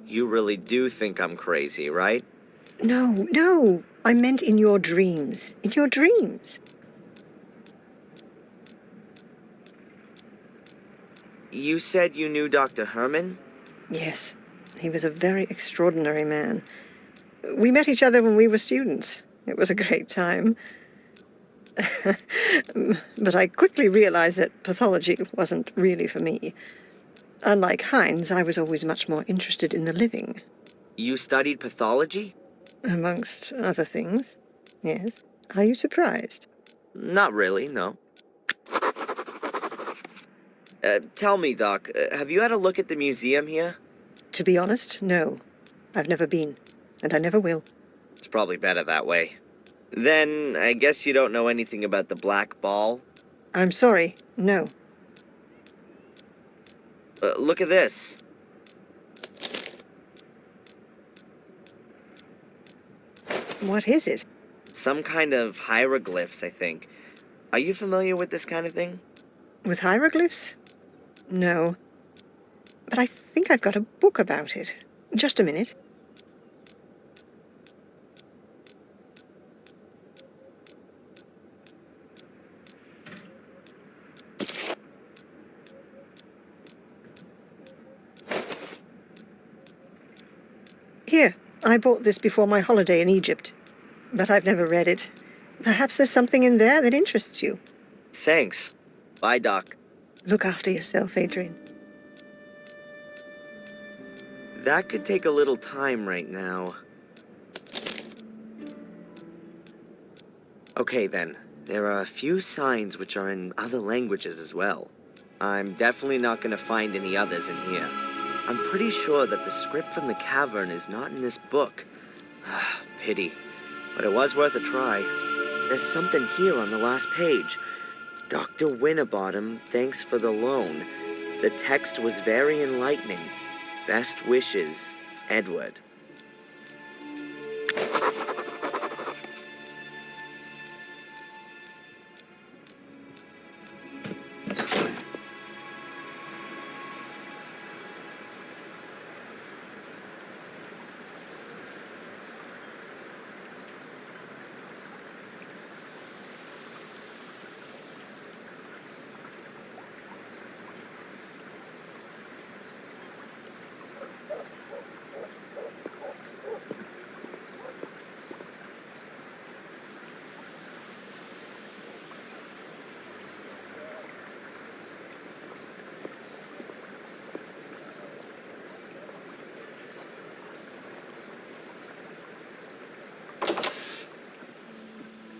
You really do think I'm crazy, right? No. I meant in your dreams. In your dreams. You said you knew Dr. Herman? Yes, he was a very extraordinary man. We met each other when we were students. It was a great time. But I quickly realized that pathology wasn't really for me. Unlike Heinz, I was always much more interested in the living. You studied pathology? Amongst other things, yes. Are you surprised? Not really, no. Tell me, Doc, have you had a look at the museum here? To be honest, no. I've never been, and I never will. It's probably better that way. Then, I guess you don't know anything about the Black Ball? I'm sorry, no. Look at this. What is it? Some kind of hieroglyphs, I think. Are you familiar with this kind of thing? With hieroglyphs? No. But I think I've got a book about it. Just a minute. Here, I bought this before my holiday in Egypt, but I've never read it. Perhaps there's something in there that interests you. Thanks. Bye, Doc. Look after yourself, Adrian. That could take a little time right now. Okay, then. There are a few signs which are in other languages as well. I'm definitely not going to find any others in here. I'm pretty sure that the script from the cavern is not in this book. Pity. But it was worth a try. There's something here on the last page. Dr. Winterbottom, thanks for the loan. The text was very enlightening. Best wishes, Edward.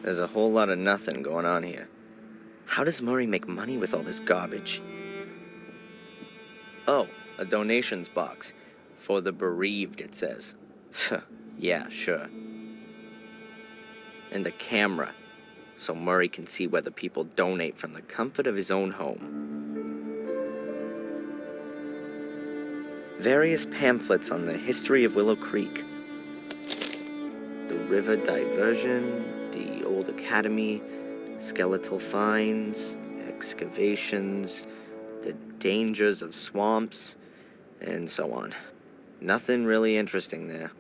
There's a whole lot of nothing going on here. How does Murray make money with all this garbage? Oh, a donations box. For the bereaved, it says. Yeah, sure. And a camera, so Murray can see whether people donate from the comfort of his own home. Various pamphlets on the history of Willow Creek. The river diversion, the old academy, skeletal finds, excavations, the dangers of swamps, and so on. Nothing really interesting there.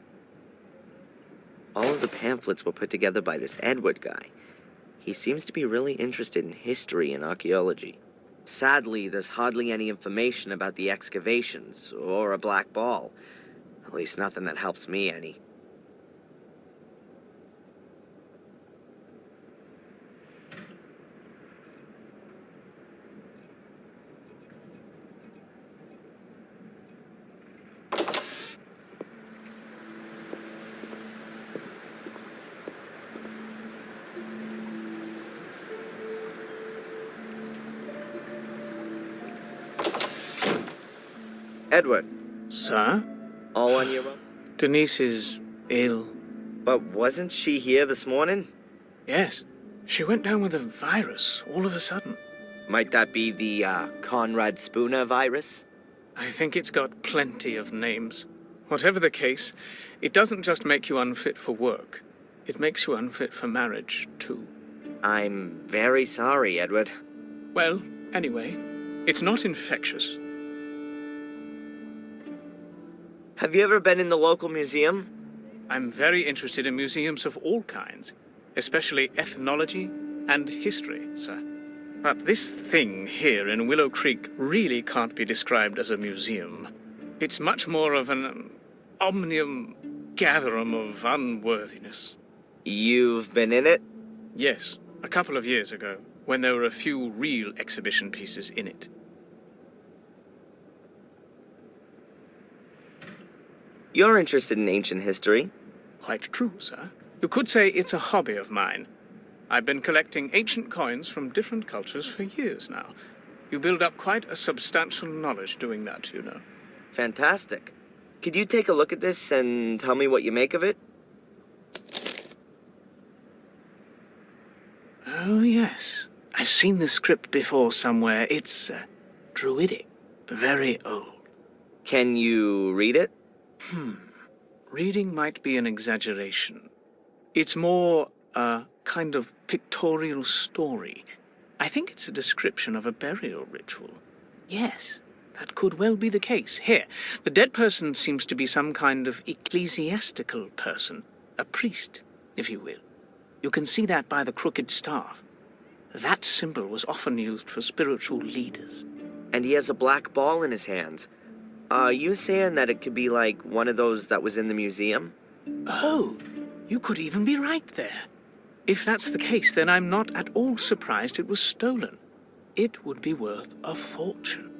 All of the pamphlets were put together by this Edward guy. He seems to be really interested in history and archaeology. Sadly, there's hardly any information about the excavations, or a black ball. At least nothing that helps me any. Edward, Sir? all on your own? Denise is ill. But wasn't she here this morning? Yes. She went down with a virus all of a sudden. Might that be the, Conrad Spooner virus? I think it's got plenty of names. Whatever the case, it doesn't just make you unfit for work. It makes you unfit for marriage, too. I'm very sorry, Edward. Well, anyway, it's not infectious. Have you ever been in the local museum? I'm very interested in museums of all kinds, especially ethnology and history, sir. But this thing here in Willow Creek really can't be described as a museum. It's much more of an omnium gatherum of unworthiness. You've been in it? Yes, a couple of years ago, when there were a few real exhibition pieces in it. You're interested in ancient history? Quite true, sir. You could say it's a hobby of mine. I've been collecting ancient coins from different cultures for years now. You build up quite a substantial knowledge doing that, you know. Fantastic. Could you take a look at this and tell me what you make of it? Oh, yes. I've seen the script before somewhere. It's druidic. Very old. Can you read it? Reading might be an exaggeration. It's more a kind of pictorial story. I think it's a description of a burial ritual. Yes, that could well be the case. Here, the dead person seems to be some kind of ecclesiastical person. A priest, if you will. You can see that by the crooked staff. That symbol was often used for spiritual leaders. And he has a black ball in his hands. Are you saying that it could be like one of those that was in the museum? Oh, you could even be right there. If that's the case, then I'm not at all surprised it was stolen. It would be worth a fortune.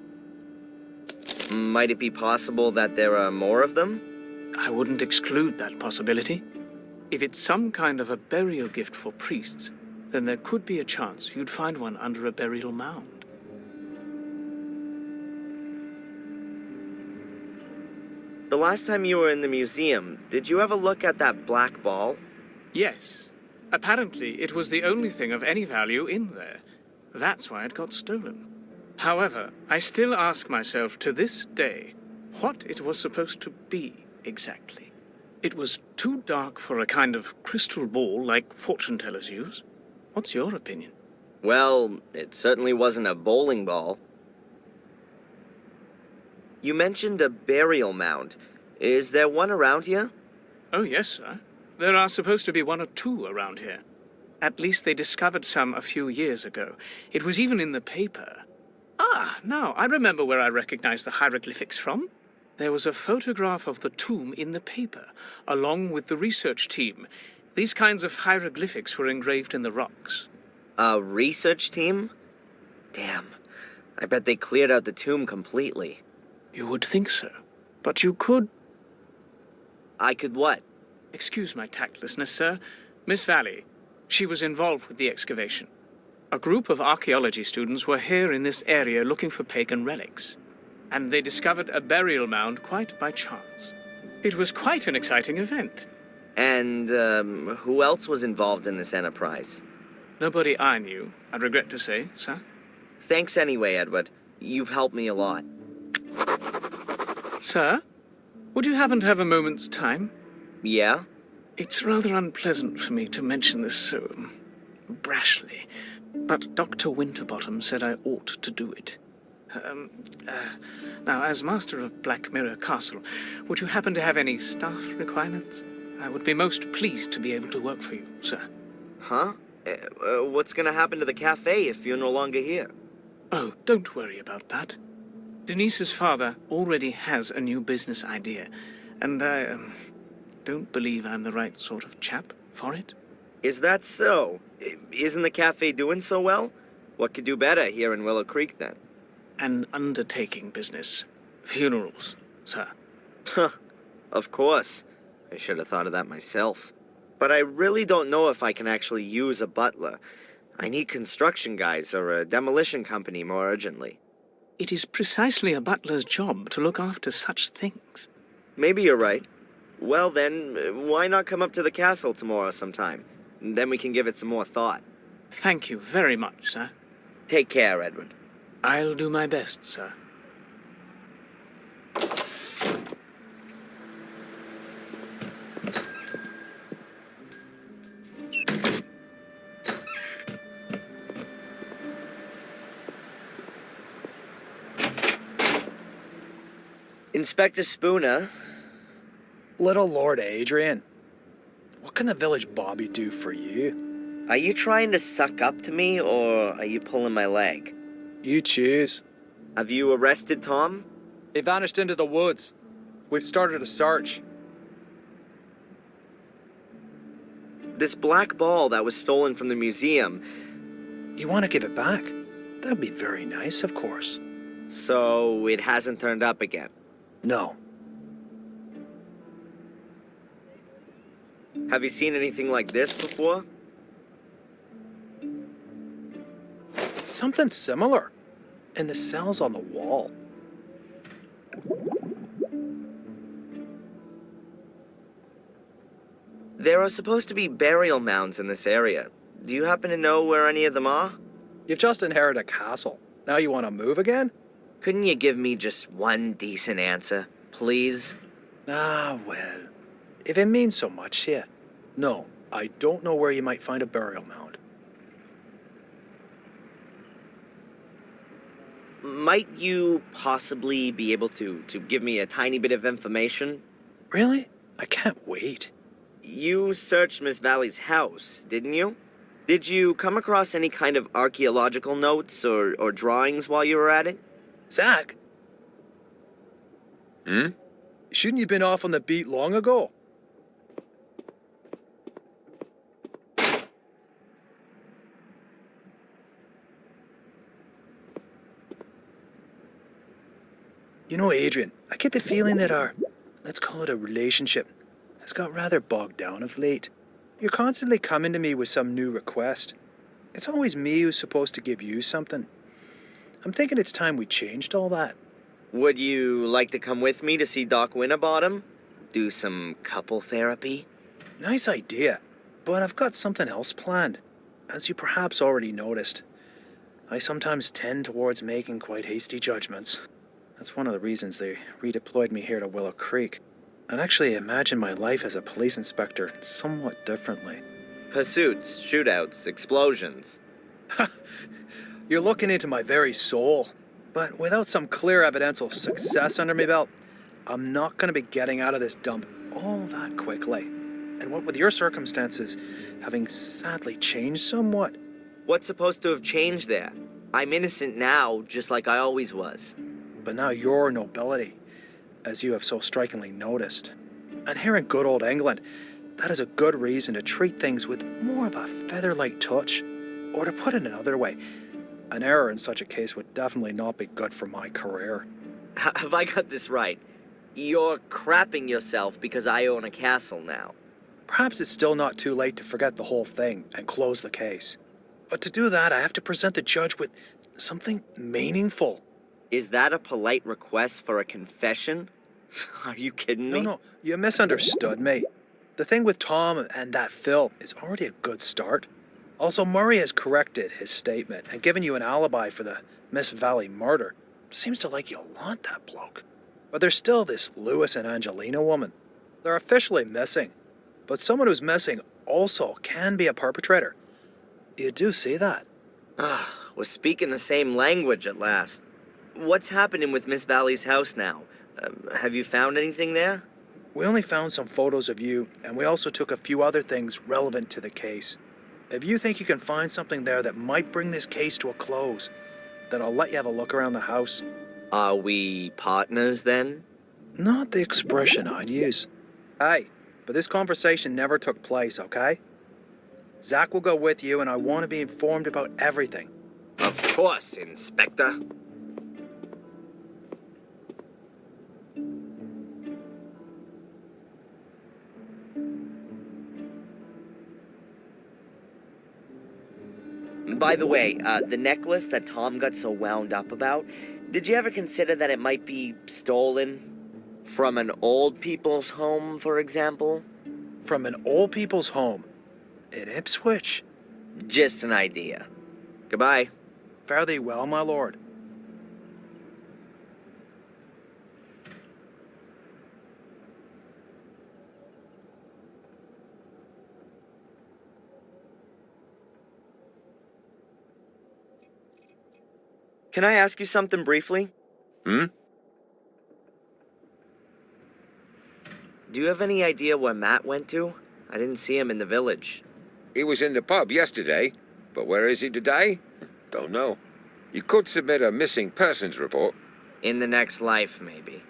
Might it be possible that there are more of them? I wouldn't exclude that possibility. If it's some kind of a burial gift for priests, then there could be a chance you'd find one under a burial mound. The last time you were in the museum, did you ever look at that black ball? Yes. Apparently, it was the only thing of any value in there. That's why it got stolen. However, I still ask myself to this day what it was supposed to be exactly. It was too dark for a kind of crystal ball like fortune tellers use. What's your opinion? Well, it certainly wasn't a bowling ball. You mentioned a burial mound. Is there one around here? Oh, yes, sir. There are supposed to be one or two around here. At least they discovered some a few years ago. It was even in the paper. Ah, now, I remember where I recognized the hieroglyphics from. There was a photograph of the tomb in the paper, along with the research team. These kinds of hieroglyphics were engraved in the rocks. A research team? Damn. I bet they cleared out the tomb completely. You would think so. But you could... I could what? Excuse my tactlessness, sir. Miss Valley, she was involved with the excavation. A group of archaeology students were here in this area looking for pagan relics, and they discovered a burial mound quite by chance. It was quite an exciting event. And, who else was involved in this enterprise? Nobody I knew, I regret to say, sir. Thanks anyway, Edward. You've helped me a lot. Sir, would you happen to have a moment's time? Yeah? It's rather unpleasant for me to mention this so brashly, but Dr. Winterbottom said I ought to do it. Now, as master of Black Mirror Castle, would you happen to have any staff requirements? I would be most pleased to be able to work for you, sir. Huh? What's gonna happen to the cafe if you're no longer here? Oh, don't worry about that. Denise's father already has a new business idea, and I don't believe I'm the right sort of chap for it. Is that so? Isn't the cafe doing so well? What could do better here in Willow Creek, then? An undertaking business. Funerals, sir. Huh. Of course. I should have thought of that myself. But I really don't know if I can actually use a butler. I need construction guys or a demolition company more urgently. It is precisely a butler's job to look after such things. Maybe you're right. Well then, why not come up to the castle tomorrow sometime? Then we can give it some more thought. Thank you very much, sir. Take care, Edward. I'll do my best, sir. Inspector Spooner. Little Lord Adrian, what can the village Bobby do for you? Are you trying to suck up to me, or are you pulling my leg? You choose. Have you arrested Tom? He vanished into the woods. We've started a search. This black ball that was stolen from the museum. You want to give it back? That'd be very nice, of course. So it hasn't turned up again? No. Have you seen anything like this before? Something similar. In the cells on the wall. There are supposed to be burial mounds in this area. Do you happen to know where any of them are? You've just inherited a castle. Now you want to move again? Couldn't you give me just one decent answer, please? Ah, well. If it means so much to you. No, I don't know where you might find a burial mound. Might you possibly be able to give me a tiny bit of information? Really? I can't wait. You searched Miss Valley's house, didn't you? Did you come across any kind of archaeological notes or drawings while you were at it? Zach? Shouldn't you have been off on the beat long ago? You know, Adrian, I get the feeling that our, let's call it a relationship, has got rather bogged down of late. You're constantly coming to me with some new request. It's always me who's supposed to give you something. I'm thinking it's time we changed all that. Would you like to come with me to see Doc Winterbottom? Do some couple therapy? Nice idea, but I've got something else planned. As you perhaps already noticed, I sometimes tend towards making quite hasty judgments. That's one of the reasons they redeployed me here to Willow Creek. I'd actually imagine my life as a police inspector somewhat differently. Pursuits, shootouts, explosions. You're looking into my very soul. But without some clear evidential success under my belt, I'm not going to be getting out of this dump all that quickly. And what with your circumstances having sadly changed somewhat. What's supposed to have changed there? I'm innocent now, just like I always was. But now you're nobility, as you have so strikingly noticed. And here in good old England, that is a good reason to treat things with more of a feather-like touch. Or to put it another way, an error in such a case would definitely not be good for my career. Have I got this right? You're crapping yourself because I own a castle now. Perhaps it's still not too late to forget the whole thing and close the case. But to do that, I have to present the judge with something meaningful. Is that a polite request for a confession? Are you kidding me? No, you misunderstood me. The thing with Tom and that Phil is already a good start. Also, Murray has corrected his statement and given you an alibi for the Miss Valley murder. Seems to like you a lot, that bloke. But there's still this Lewis and Angelina woman. They're officially missing. But someone who's missing also can be a perpetrator. You do see that? We're speaking the same language at last. What's happening with Miss Valley's house now? Have you found anything there? We only found some photos of you, and we also took a few other things relevant to the case. If you think you can find something there that might bring this case to a close, then I'll let you have a look around the house. Are we partners then? Not the expression I'd use. Hey, but this conversation never took place, okay? Zach will go with you, and I want to be informed about everything. Of course, Inspector. By the way, the necklace that Tom got so wound up about, did you ever consider that it might be stolen? From an old people's home, for example? From an old people's home in Ipswich. Just an idea. Goodbye. Fare thee well, my lord. Can I ask you something briefly? Hmm? Do you have any idea where Matt went to? I didn't see him in the village. He was in the pub yesterday, but where is he today? Don't know. You could submit a missing persons report. In the next life, maybe.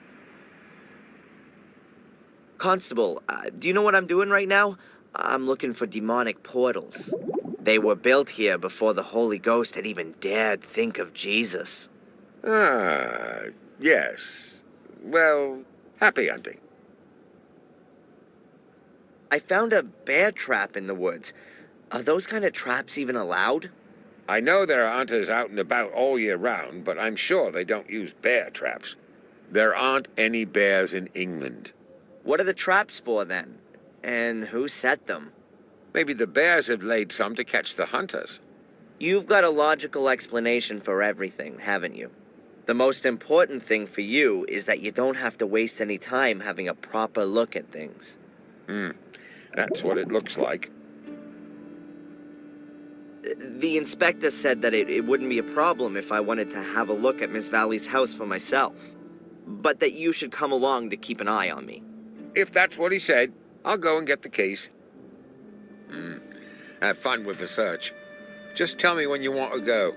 Constable, do you know what I'm doing right now? I'm looking for demonic portals. They were built here before the Holy Ghost had even dared think of Jesus. Ah, yes. Well, happy hunting. I found a bear trap in the woods. Are those kind of traps even allowed? I know there are hunters out and about all year round, but I'm sure they don't use bear traps. There aren't any bears in England. What are the traps for then? And who set them? Maybe the bears have laid some to catch the hunters. You've got a logical explanation for everything, haven't you? The most important thing for you is that you don't have to waste any time having a proper look at things. That's what it looks like. The inspector said that it wouldn't be a problem if I wanted to have a look at Miss Valley's house for myself, but that you should come along to keep an eye on me. If that's what he said, I'll go and get the keys. Have fun with the search. Just tell me when you want to go.